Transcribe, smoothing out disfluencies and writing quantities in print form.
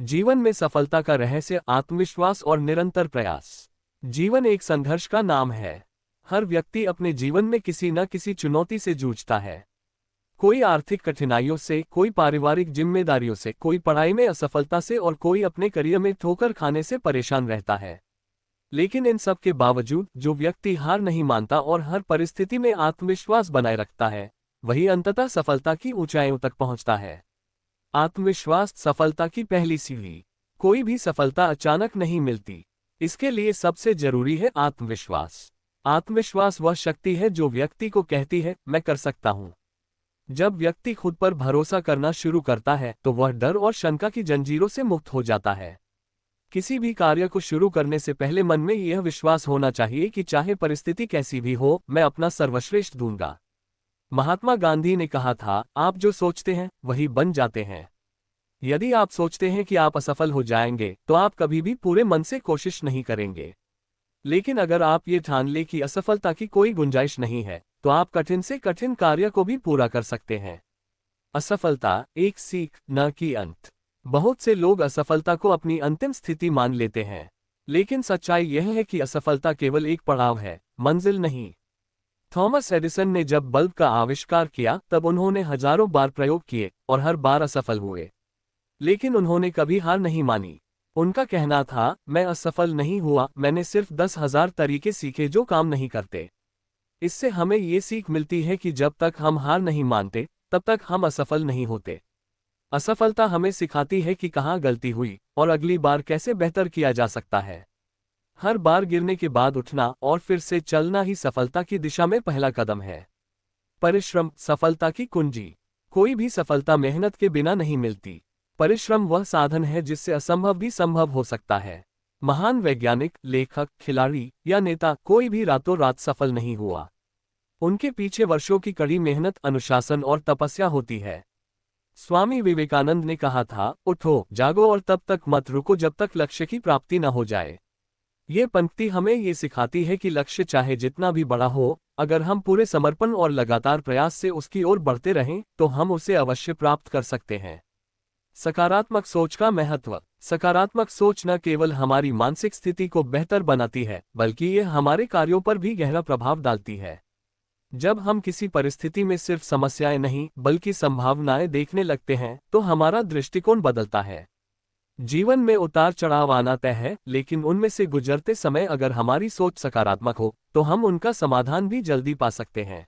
जीवन में सफलता का रहस्य आत्मविश्वास और निरंतर प्रयास। जीवन एक संघर्ष का नाम है। हर व्यक्ति अपने जीवन में किसी न किसी चुनौती से जूझता है। कोई आर्थिक कठिनाइयों से, कोई पारिवारिक जिम्मेदारियों से, कोई पढ़ाई में असफलता से और कोई अपने करियर में ठोकर खाने से परेशान रहता है। लेकिन इन सब के बावजूद जो व्यक्ति हार नहीं मानता और हर परिस्थिति में आत्मविश्वास बनाए रखता है, वही अंततः सफलता की ऊंचाइयों तक पहुंचता है। आत्मविश्वास सफलता की पहली सीढ़ी। कोई भी सफलता अचानक नहीं मिलती। इसके लिए सबसे जरूरी है आत्मविश्वास। आत्मविश्वास वह शक्ति है जो व्यक्ति को कहती है, मैं कर सकता हूं। जब व्यक्ति खुद पर भरोसा करना शुरू करता है तो वह डर और शंका की जंजीरों से मुक्त हो जाता है। किसी भी कार्य को शुरू करने से पहले मन में यह विश्वास होना चाहिए कि चाहे परिस्थिति कैसी भी हो, मैं अपना सर्वश्रेष्ठ दूंगा। महात्मा गांधी ने कहा था, आप जो सोचते हैं वही बन जाते हैं। यदि आप सोचते हैं कि आप असफल हो जाएंगे तो आप कभी भी पूरे मन से कोशिश नहीं करेंगे। लेकिन अगर आप ये ठान ले कि असफलता की कोई गुंजाइश नहीं है, तो आप कठिन से कठिन कार्य को भी पूरा कर सकते हैं। असफलता एक सीख, न कि अंत। बहुत से लोग असफलता को अपनी अंतिम स्थिति मान लेते हैं, लेकिन सच्चाई यह है कि असफलता केवल एक पड़ाव है, मंजिल नहीं। थॉमस एडिसन ने जब बल्ब का आविष्कार किया तब उन्होंने हजारों बार प्रयोग किए और हर बार असफल हुए। लेकिन उन्होंने कभी हार नहीं मानी। उनका कहना था, मैं असफल नहीं हुआ, मैंने सिर्फ 10,000 तरीके सीखे जो काम नहीं करते। इससे हमें ये सीख मिलती है कि जब तक हम हार नहीं मानते तब तक हम असफल नहीं होते। असफलता हमें सिखाती है कि कहाँ गलती हुई और अगली बार कैसे बेहतर किया जा सकता है। हर बार गिरने के बाद उठना और फिर से चलना ही सफलता की दिशा में पहला कदम है। परिश्रम सफलता की कुंजी। कोई भी सफलता मेहनत के बिना नहीं मिलती। परिश्रम वह साधन है जिससे असंभव भी संभव हो सकता है। महान वैज्ञानिक, लेखक, खिलाड़ी या नेता कोई भी रातों रात सफल नहीं हुआ। उनके पीछे वर्षों की कड़ी मेहनत, अनुशासन और तपस्या होती है। स्वामी विवेकानंद ने कहा था, उठो, जागो और तब तक मत रुको जब तक लक्ष्य की प्राप्ति न हो जाए। ये पंक्ति हमें ये सिखाती है कि लक्ष्य चाहे जितना भी बड़ा हो, अगर हम पूरे समर्पण और लगातार प्रयास से उसकी ओर बढ़ते रहें तो हम उसे अवश्य प्राप्त कर सकते हैं। सकारात्मक सोच का महत्व। सकारात्मक सोच न केवल हमारी मानसिक स्थिति को बेहतर बनाती है, बल्कि ये हमारे कार्यों पर भी गहरा प्रभाव डालती है। जब हम किसी परिस्थिति में सिर्फ समस्याएं नहीं बल्कि संभावनाएं देखने लगते हैं तो हमारा दृष्टिकोण बदलता है। जीवन में उतार चढ़ाव आना तय है, लेकिन उनमें से गुजरते समय अगर हमारी सोच सकारात्मक हो तो हम उनका समाधान भी जल्दी पा सकते हैं।